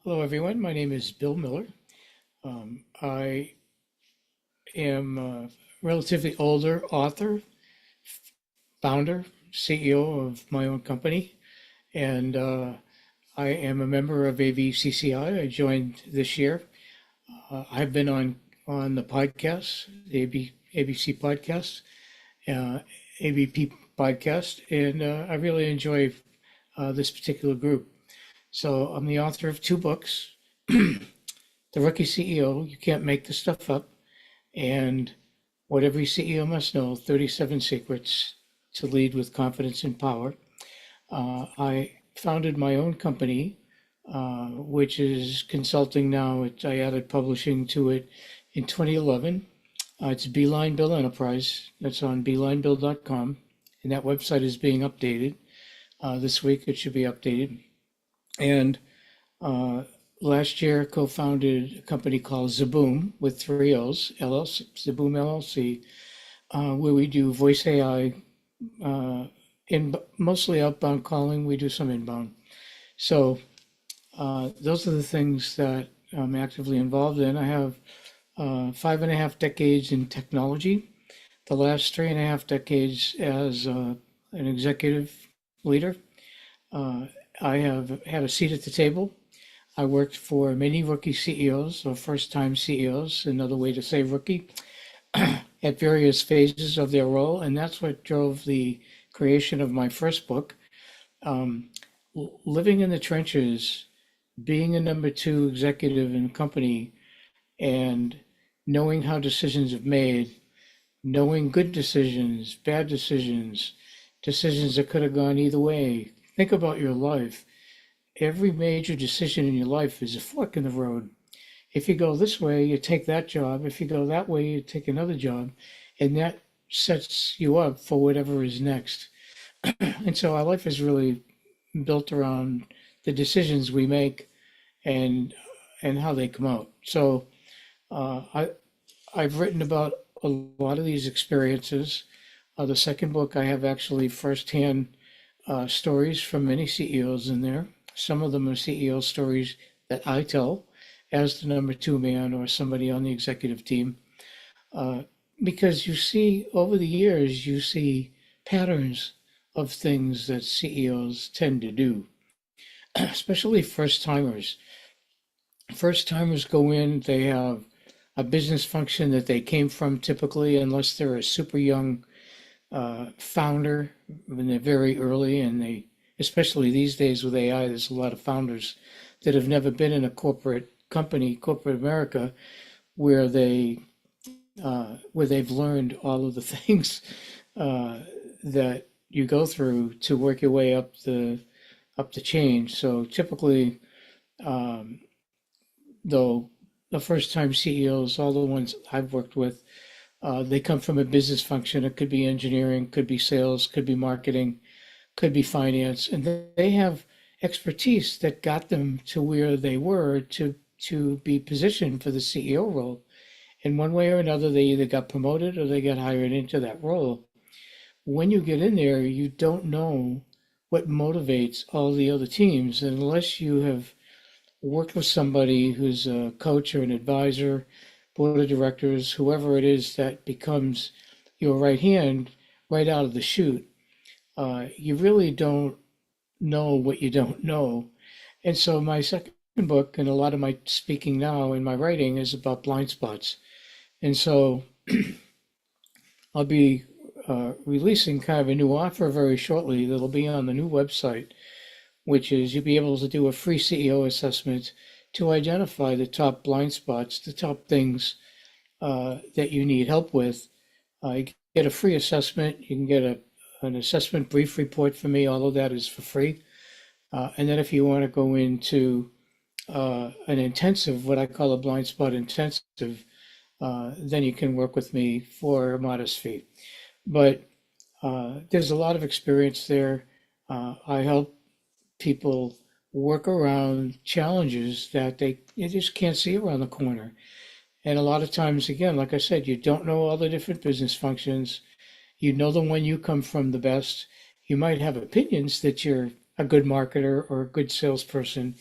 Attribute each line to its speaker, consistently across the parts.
Speaker 1: Hello, everyone. My name is Bill Miller. I am a relatively older author, founder, CEO of my own company, and I am a member of AVCCI. I joined this year. I've been on the podcast, the ABC podcast, uh, AVP podcast, and I really enjoy this particular group. So I'm the author of two books. The Rookie CEO, You Can't Make This Stuff Up, and What Every CEO Must Know, 37 Secrets to Lead with Confidence and Power. I founded my own company, which is consulting now. I added publishing to it in 2011. It's Beeline Bill Enterprise. That's on beelinebill.com, and that website is being updated. This week it should be updated. And uh, last year co-founded a company called Zaboom with three O's, LLC, Zaboom LLC, where we do voice AI, in mostly outbound calling. We do some inbound. So those are the things that I'm actively involved in. I have 5.5 decades in technology, the last 3.5 decades as an executive leader. Uh, I have had a seat at the table. I worked for many rookie CEOs or first time CEOs, another way to say rookie, at various phases of their role. And that's what drove the creation of my first book. Um, Living in the trenches, being a number two executive in a company, and knowing how decisions are made, knowing good decisions, bad decisions, decisions that could have gone either way. Think about your life. Every major decision in your life is a fork in the road. If you go this way, you take that job. If you go that way, you take another job, and that sets you up for whatever is next. And so our life is really built around the decisions we make and how they come out. So I I've written about a lot of these experiences. The second book, I have actually firsthand stories from many CEOs in there. Some of them are CEO stories that I tell as the number two man or somebody on the executive team. Uh, because you see, over the years, you see patterns of things that CEOs tend to do, especially first timers. First timers go in, they have a business function that they came from typically, unless they're a super young founder when they're very early, and they, especially these days with AI, there's a lot of founders that have never been in a corporate company, corporate America, where they've learned all of the things uh, that you go through to work your way up the chain. So typically, um, though, the first time CEOs, all the ones I've worked with, they come from a business function. It could be engineering, could be sales, could be marketing, could be finance, and they have expertise that got them to where they were to be positioned for the CEO role. In one way or another, they either got promoted or they got hired into that role. When you get in there, you don't know what motivates all the other teams, and unless you have worked with somebody who's a coach or an advisor, board of directors, whoever it is that becomes your right hand right out of the chute, you really don't know what you don't know. And so my second book, and a lot of my speaking now and my writing, is about blind spots. And so I'll be releasing kind of a new offer very shortly that'll be on the new website, which is you'll be able to do a free CEO assessment to identify the top blind spots, the top things that you need help with. You get a free assessment. You can get an assessment brief report from me. All of that is for free. And then if you want to go into an intensive, what I call a blind spot intensive, then you can work with me for a modest fee. But there's a lot of experience there. I help people work around challenges that they you just can't see around the corner. And a lot of times, again, like I said, you don't know all the different business functions. You know the one you come from the best. You might have opinions that you're a good marketer or a good salesperson,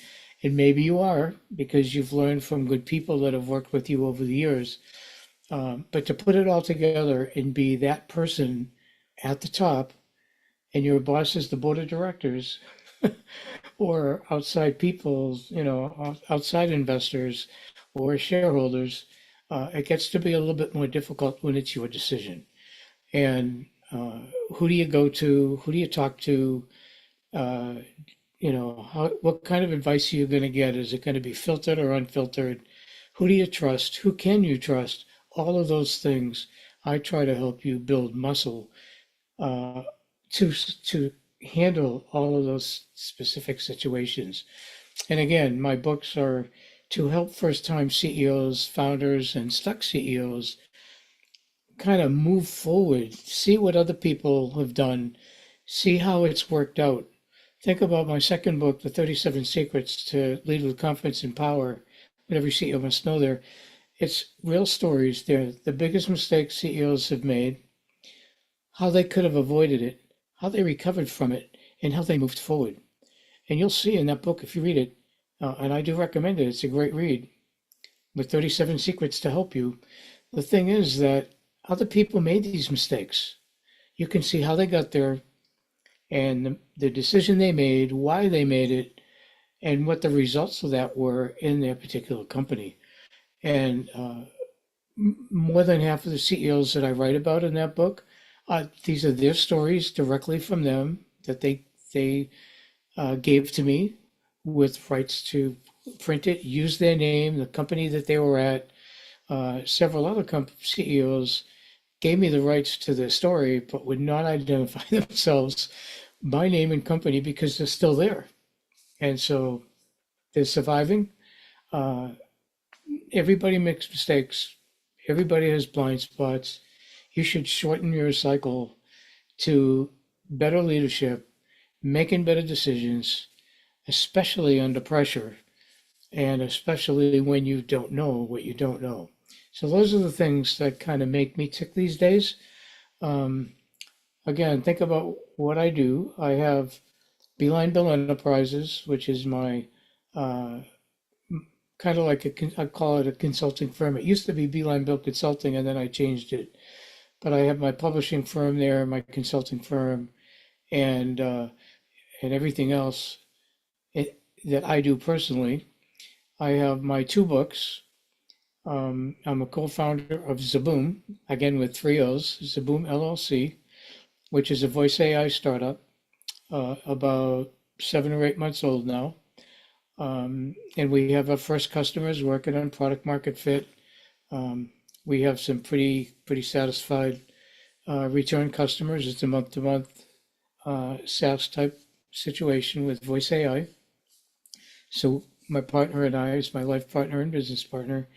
Speaker 1: and maybe you are because you've learned from good people that have worked with you over the years. But to put it all together and be that person at the top, and your boss is the board of directors, or outside people's, outside investors or shareholders, it gets to be a little bit more difficult when it's your decision. And who do you go to? Who do you talk to? Uh, what kind of advice are you going to get? Is it going to be filtered or unfiltered? Who do you trust? Who can you trust? All of those things. I try to help you build muscle uh, to handle all of those specific situations. And again, my books are to help first-time CEOs, founders, and stuck CEOs kind of move forward, see what other people have done, see how it's worked out. Think about my second book, The 37 Secrets to Lead with Confidence and Power, what every CEO must know there. It's real stories. They're the biggest mistakes CEOs have made, how they could have avoided it, how they recovered from it, and how they moved forward. And you'll see in that book, if you read it, and I do recommend it, it's a great read, with 37 secrets to help you. The thing is that other people made these mistakes. You can see how they got there and the decision they made, why they made it, and what the results of that were in their particular company. And more than half of the CEOs that I write about in that book, these are their stories directly from them that they gave to me with rights to print it, use their name, the company that they were at. Several other CEOs gave me the rights to their story, but would not identify themselves by name and company because they're still there. And so they're surviving. Uh, Everybody makes mistakes. Everybody has blind spots. You should shorten your cycle to better leadership, making better decisions, especially under pressure, and especially when you don't know what you don't know. So those are the things that kind of make me tick these days. Um, Again, think about what I do. I have Beeline Bill Enterprises, which is my uh, kind of like I call it a consulting firm. It used to be Beeline Bill Consulting, and then I changed it. But I have my publishing firm there, my consulting firm, and uh, and everything else that I do personally. I have my two books. I'm a co-founder of Zaboom, again with three O's, Zaboom LLC, which is a voice AI startup, about 7 or 8 months old now. And we have our first customers working on product market fit. Um, we have some pretty satisfied return customers. It's a month to month SaaS type situation with voice AI. So my partner and I, as my life partner and business partner,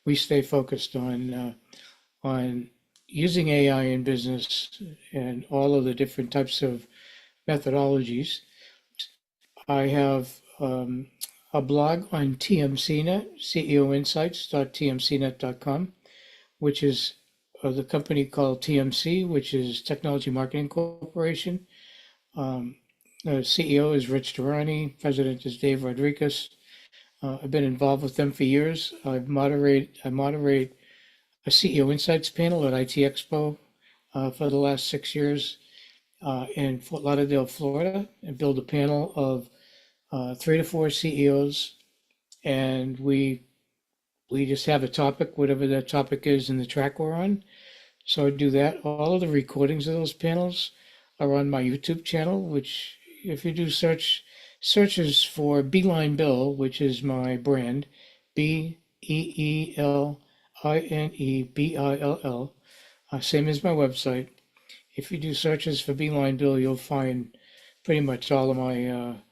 Speaker 1: we stay focused on using AI in business and all of the different types of methodologies. I have a blog on TMCnet, ceoinsights.tmcnet.com, which is the company called TMC, which is Technology Marketing Corporation. Um, the CEO is Rich Durrani, president is Dave Rodriguez. I've been involved with them for years. I moderate a CEO Insights panel at IT Expo for the last 6 years in Fort Lauderdale, Florida, and build a panel of 3 to 4 CEOs, and we just have a topic, whatever that topic is in the track we're on. So I do that. All of the recordings of those panels are on my YouTube channel, which if you do searches for Beeline Bill, which is my brand, BEELINEBILL, same as my website. If you do searches for Beeline Bill, you'll find pretty much all of my a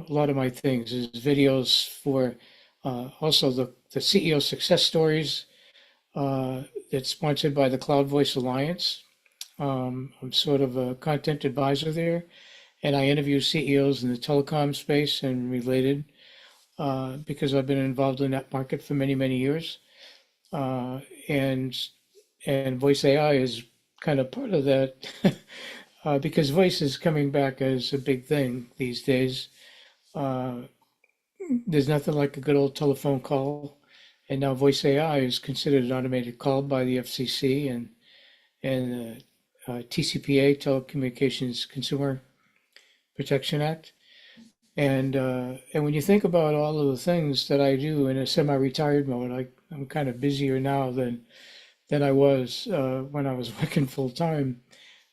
Speaker 1: lot of my things is videos for also the CEO success stories that's sponsored by the Cloud Voice Alliance. I'm sort of a content advisor there, and I interview CEOs in the telecom space and related because I've been involved in that market for many, many years. Uh, and and voice AI is kind of part of that because voice is coming back as a big thing these days. Uh, there's nothing like a good old telephone call. And now voice AI is considered an automated call by the FCC and TCPA, Telecommunications Consumer Protection Act. And when you think about all of the things that I do in a semi-retired mode, I'm kind of busier now than I was when I was working full time,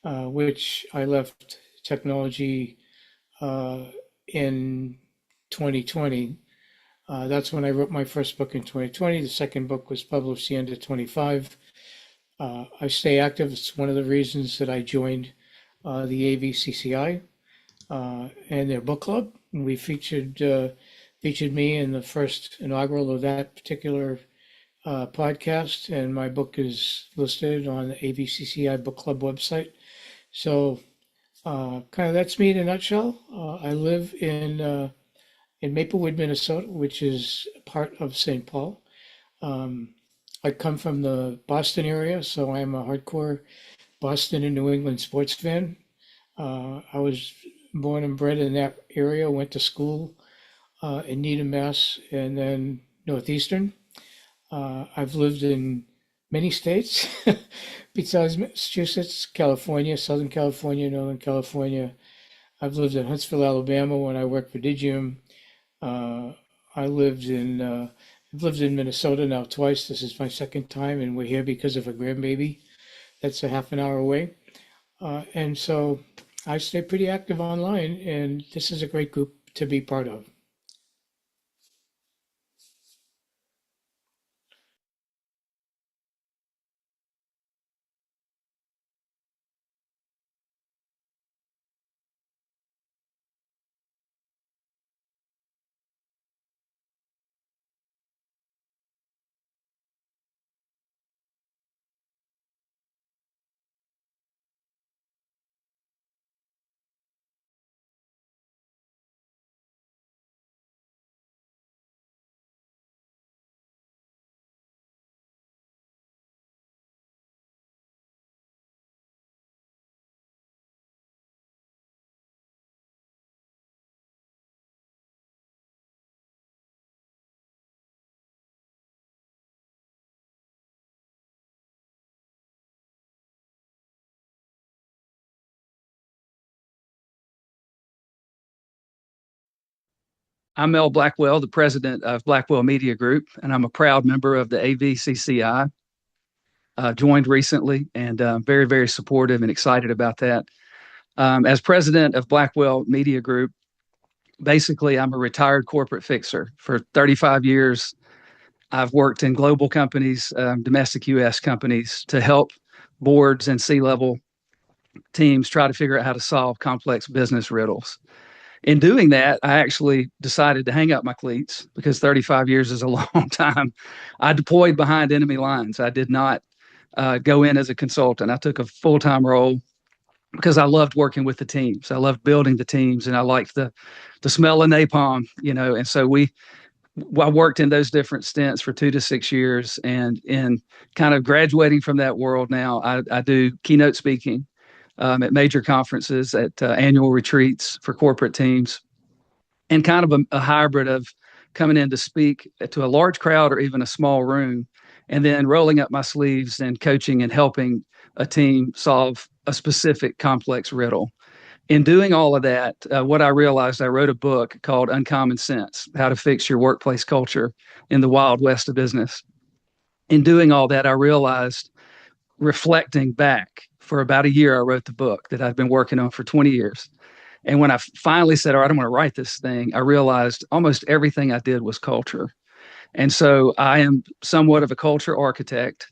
Speaker 1: which I left technology uh, in 2020. That's when I wrote my first book in 2020. The second book was published the end of 25. I stay active. It's one of the reasons that I joined the AVCCI and their book club. And we featured me in the first inaugural of that particular podcast, and my book is listed on the AVCCI Book Club website. So, kind of that's me in a nutshell. I live in Maplewood, Minnesota, which is part of St. Paul. Um, I come from the Boston area, so I'm a hardcore Boston and New England sports fan. I was born and bred in that area, went to school in Needham, Mass, and then Northeastern. I've lived in many states besides Massachusetts, California, Southern California, Northern California. I've lived in Huntsville, Alabama when I worked for Digium. Uh, I I've lived in Minnesota now twice. This is my second time, and we're here because of a grandbaby that's a half an hour away. And so I stay pretty active online, and this is a great group to be part of.
Speaker 2: I'm Mel Blackwell, the president of Blackwell Media Group, and I'm a proud member of the AVCCI. Joined recently and very, very supportive and excited about that. As president of Blackwell Media Group, basically, I'm a retired corporate fixer. For 35 years, I've worked in global companies, domestic US companies, to help boards and C-level teams try to figure out how to solve complex business riddles. In doing that, I actually decided to hang up my cleats because 35 years is a long time. I deployed behind enemy lines. I did not go in as a consultant. I took a full time role because I loved working with the teams. I loved building the teams, and I liked the smell of napalm, And so I worked in those different stints for 2 to 6 years, and in kind of graduating from that world now, I do keynote speaking at major conferences, at annual retreats for corporate teams, and kind of a hybrid of coming in to speak to a large crowd or even a small room, and then rolling up my sleeves and coaching and helping a team solve a specific complex riddle. In doing all of that, what I realized, I wrote a book called Uncommon Sense: How to Fix Your Workplace Culture in the Wild West of Business. In doing all that, I realized, reflecting back, for about a year, I wrote the book that I've been working on for 20 years. And when I finally said, all right, I'm going to write this thing, I realized almost everything I did was culture. And so I am somewhat of a culture architect.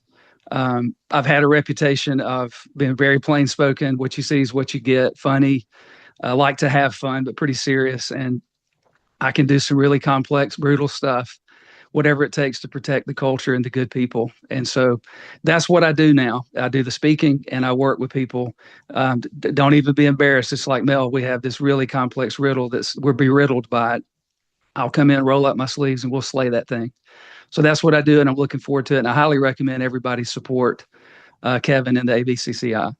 Speaker 2: I've had a reputation of being very plain spoken. What you see is what you get, funny. I like to have fun, but pretty serious. And I can do some really complex, brutal stuff, whatever it takes to protect the culture and the good people. And so that's what I do now. I do the speaking and I work with people. Don't even be embarrassed. It's like, Mel, we have this really complex riddle that's we're beriddled by it. I'll come in, roll up my sleeves, and we'll slay that thing. So that's what I do, and I'm looking forward to it. And I highly recommend everybody support Kevin and the AVCCI.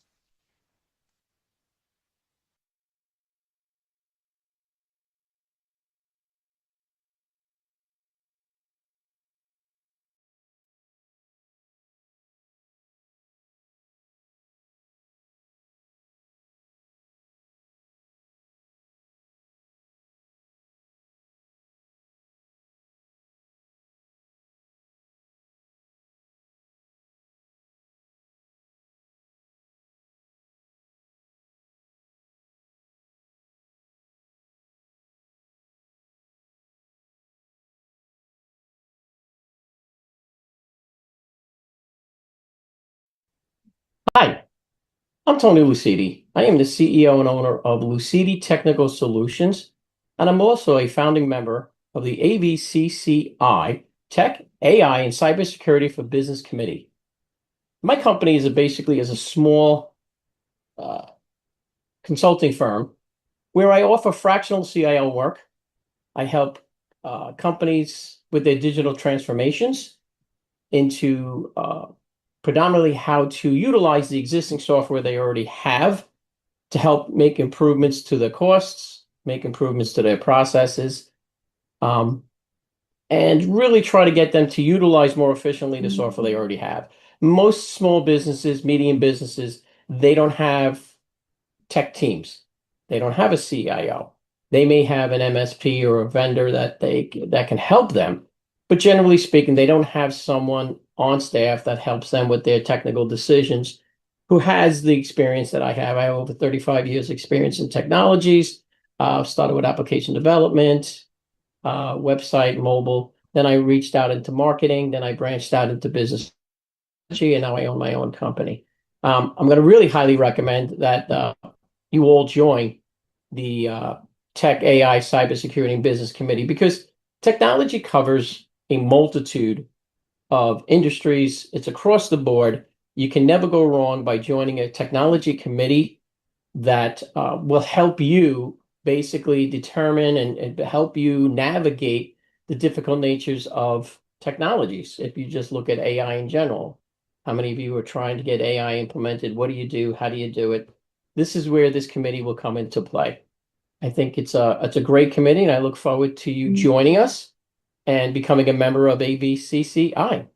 Speaker 3: I'm Tony Lucidi. I am the CEO and owner of Lucidi Technical Solutions, and I'm also a founding member of the AVCCI Tech, AI, and Cybersecurity for Business Committee. My company is basically a small uh, consulting firm where I offer fractional CIO work. I help companies with their digital transformations into predominantly how to utilize the existing software they already have to help make improvements to their costs, make improvements to their processes, um, and really try to get them to utilize more efficiently the software they already have. Most small businesses, medium businesses, they don't have tech teams. They don't have a CIO. They may have an MSP or a vendor that can help them, but generally speaking, they don't have someone on staff that helps them with their technical decisions who has the experience that I have. I have over 35 years experience in technologies. Started with application development, website, mobile. Then I reached out into marketing. Then I branched out into business strategy, and now I own my own company. I'm going to really highly recommend that you all join the Tech, AI, Cybersecurity, and Business Committee because technology covers a multitude of industries. It's across the board. You can never go wrong by joining a technology committee that will help you basically determine and help you navigate the difficult natures of technologies. If you just look at AI in general, how many of you are trying to get AI implemented? What do you do? How do you do it? This is where this committee will come into play. I think it's a great committee, and I look forward to you joining us and becoming a member of AVCCI.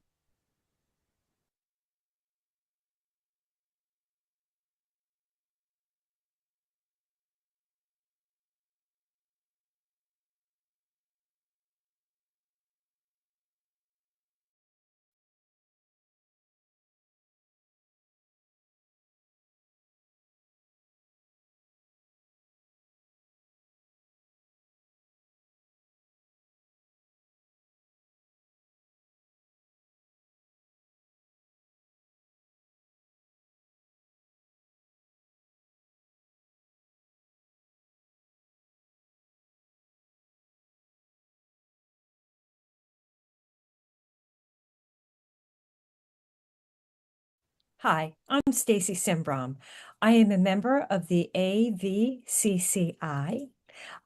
Speaker 4: Hi, I'm Stacy Simbrom. I am a member of the AVCCI.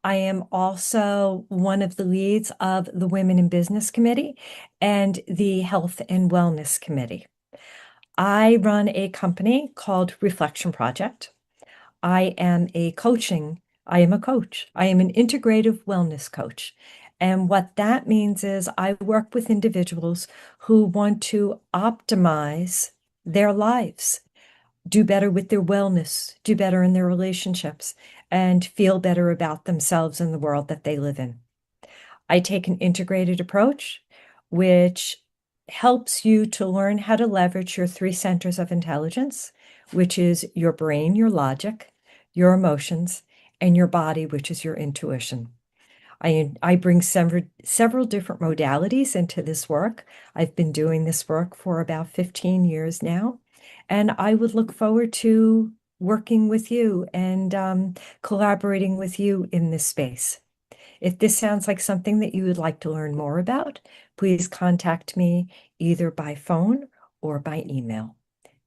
Speaker 4: I am also one of the leads of the Women in Business Committee and the Health and Wellness Committee. I run a company called Reflection Project. I am a coach. I am an integrative wellness coach. And what that means is I work with individuals who want to optimize their lives, do better with their wellness, do better in their relationships, and feel better about themselves and the world that they live in. I take an integrated approach, which helps you to learn how to leverage your three centers of intelligence, which is your brain, your logic, your emotions, and your body, which is your intuition. I bring several different modalities into this work. I've been doing this work for about 15 years now, and I would look forward to working with you and collaborating with you in this space. If this sounds like something that you would like to learn more about, please contact me either by phone or by email.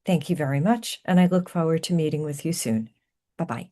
Speaker 4: Thank you very much, and I look forward to meeting with you soon. Bye-bye.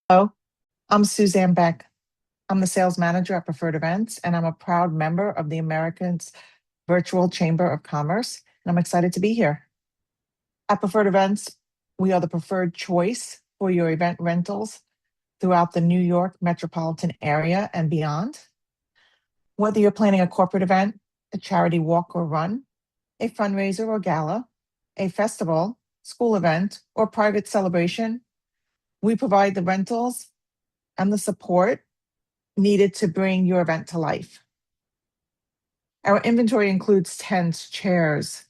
Speaker 5: Hello, I'm Suzanne Beck. I'm the sales manager at Preferred Events, and I'm a proud member of the Americans Virtual Chamber of Commerce, and I'm excited to be here. At Preferred Events, we are the preferred choice for your event rentals throughout the New York metropolitan area and beyond. Whether you're planning a corporate event, a charity walk or run, a fundraiser or gala, a festival, school event, or private celebration, we provide the rentals and the support needed to bring your event to life. Our inventory includes tents, chairs,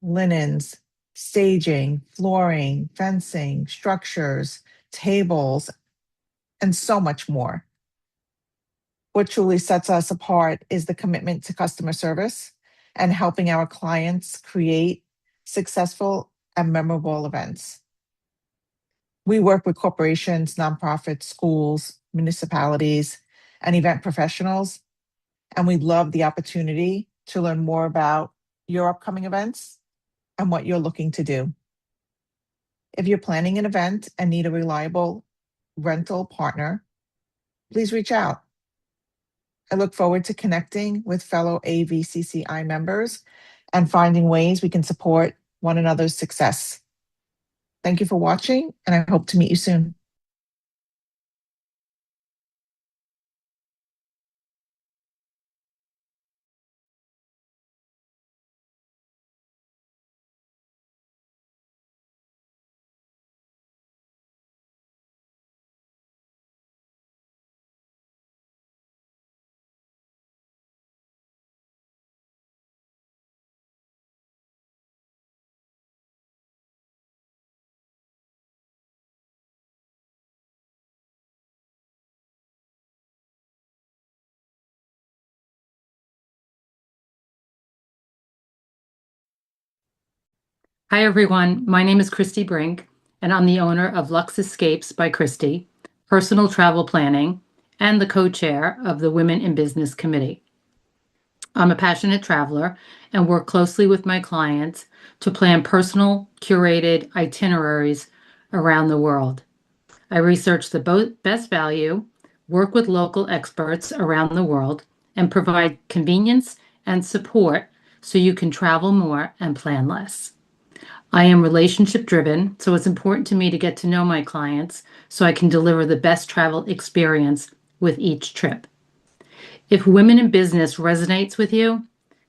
Speaker 5: linens, staging, flooring, fencing, structures, tables, and so much more. What truly sets us apart is the commitment to customer service and helping our clients create successful and memorable events. We work with corporations, nonprofits, schools, municipalities, and event professionals, and we love the opportunity to learn more about your upcoming events and what you're looking to do. If you're planning an event and need a reliable rental partner, please reach out. I look forward to connecting with fellow AVCCI members and finding ways we can support one another's success. Thank you for watching, and I hope to meet you soon.
Speaker 6: Hi, everyone. My name is Christy Brink, and I'm the owner of Lux Escapes by Christy, personal travel planning, and the co-chair of the Women in Business Committee. I'm a passionate traveler and work closely with my clients to plan personal, curated itineraries around the world. I research the best value, work with local experts around the world, and provide convenience and support so you can travel more and plan less. I am relationship driven, so it's important to me to get to know my clients so I can deliver the best travel experience with each trip. If Women in Business resonates with you,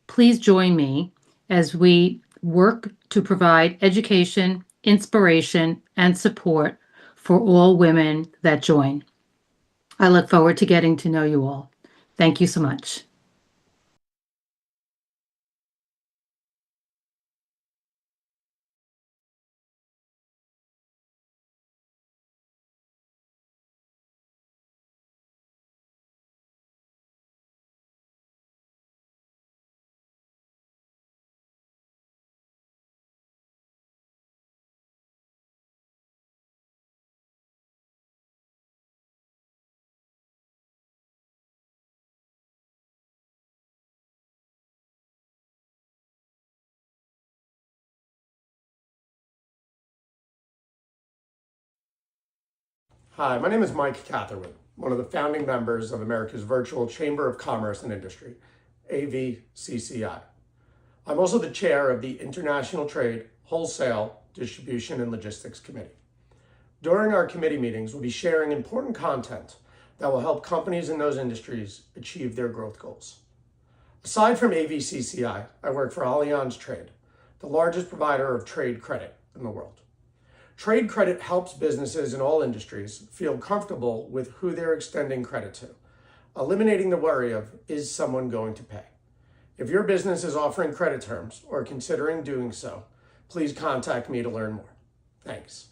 Speaker 6: please join me as we work to provide education, inspiration, and support for all women that join. I look forward to getting to know you all. Thank you so much.
Speaker 7: Hi, my name is Mike Catherwood, one of the founding members of America's Virtual Chamber of Commerce and Industry, AVCCI. I'm also the chair of the International Trade, Wholesale, Distribution, and Logistics Committee. During our committee meetings, we'll be sharing important content that will help companies in those industries achieve their growth goals. Aside from AVCCI, I work for Allianz Trade, the largest provider of trade credit in the world. Trade credit helps businesses in all industries feel comfortable with who they're extending credit to, eliminating the worry of, is someone going to pay? If your business is offering credit terms or considering doing so, please contact me to learn more. Thanks.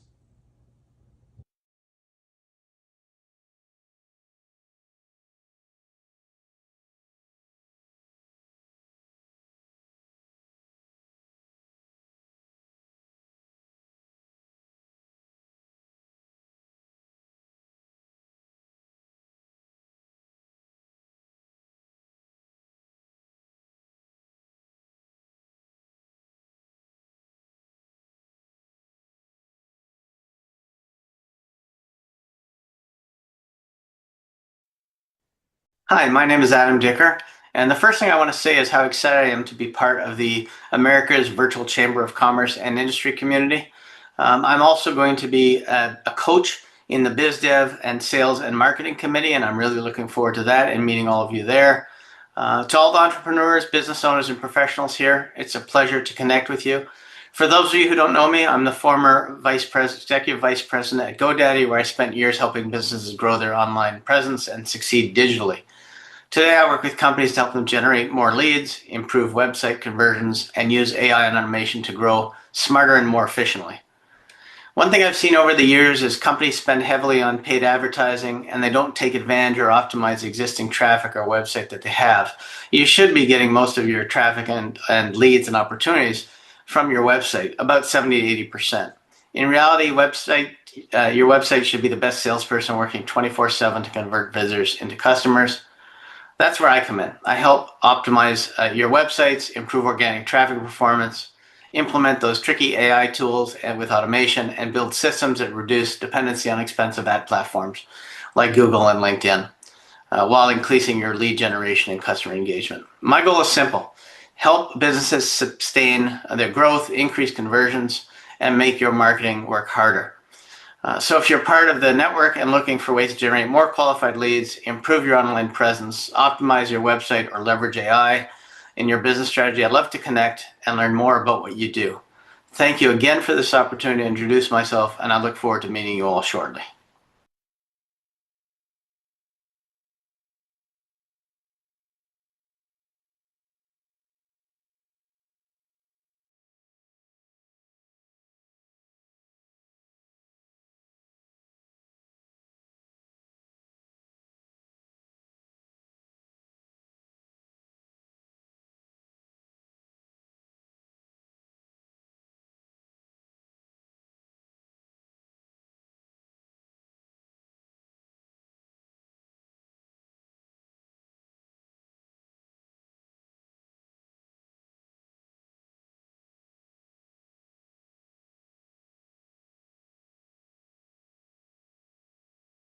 Speaker 8: Hi, my name is Adam Dicker, and the first thing I want to say is how excited I am to be part of the America's Virtual Chamber of Commerce and Industry community. I'm also going to be a coach in the Biz Dev and Sales and Marketing Committee, and I'm really looking forward to that and meeting all of you there. To all the entrepreneurs, business owners, and professionals here, it's a pleasure to connect with you. For those of you who don't know me, I'm the former executive vice president at GoDaddy, where I spent years helping businesses grow their online presence and succeed digitally. Today, I work with companies to help them generate more leads, improve website conversions, and use AI and automation to grow smarter and more efficiently. One thing I've seen over the years is companies spend heavily on paid advertising and they don't take advantage or optimize the existing traffic or website that they have. You should be getting most of your traffic and leads and opportunities from your website, about 70 to 80%. In reality, your website should be the best salesperson working 24/7 to convert visitors into customers. That's where I come in. I help optimize your websites, improve organic traffic performance, implement those tricky AI tools and with automation, and build systems that reduce dependency on expensive ad platforms like Google and LinkedIn, while increasing your lead generation and customer engagement. My goal is simple: help businesses sustain their growth, increase conversions, and make your marketing work harder. So if you're part of the network and looking for ways to generate more qualified leads, improve your online presence, optimize your website, or leverage AI in your business strategy, I'd love to connect and learn more about what you do. Thank you again for this opportunity to introduce myself, and I look forward to meeting you all shortly.